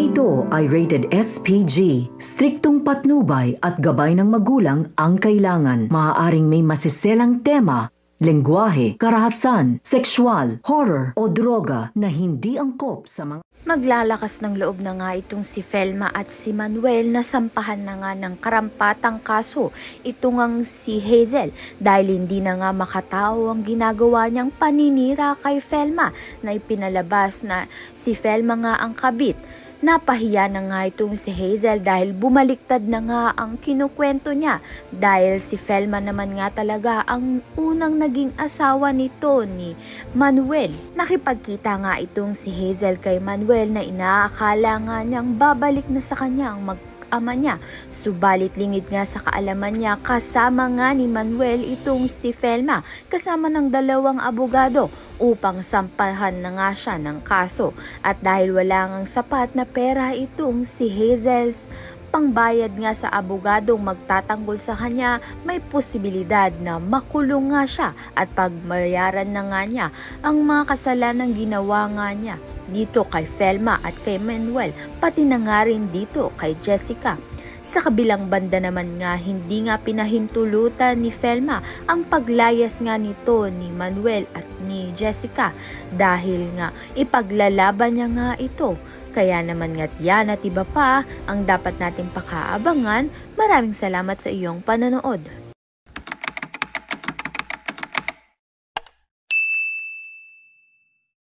ito ay rated SPG. Striktong patnubay at gabay ng magulang ang kailangan. Maaaring may masiselang tema, lengguwahe, karahasan, sexual, horror o droga na hindi angkop sa mga... Maglalakas ng loob na nga itong si Felma at si Manuel na sampahan na nga ng karampatang kaso ito ngang si Hazel dahil hindi na nga makatao ang ginagawa niyang paninira kay Felma na ipinalabas na si Felma nga ang kabit. Napahiya na nga itong si Hazel dahil bumaliktad na nga ang kinukwento niya dahil si Felma naman nga talaga ang unang naging asawa nito ni Manuel. Nakipagkita nga itong si Hazel kay Manuel na inaakala nga niyang babalik na sa kanya ang ama niya. Subalit lingid nga sa kaalaman niya kasama nga ni Manuel itong si Felma kasama ng dalawang abogado upang sampahan na nga siya ng kaso. At dahil wala ngang sapat na pera itong si Hazel pangbayad nga sa abogadong magtatanggol sa kanya, may posibilidad na makulong nga siya at pagbayaran na nga niya ang mga kasalanang ginawa nga niya dito kay Felma at kay Manuel, pati na nga rin dito kay Jessica. Sa kabilang banda naman nga, hindi nga pinahintulutan ni Felma ang paglayas nga nito ni Manuel at ni Jessica dahil nga ipaglalaban niya nga ito. Kaya naman nga't yan at iba pa ang dapat nating pakaabangan. Maraming salamat sa iyong panonood.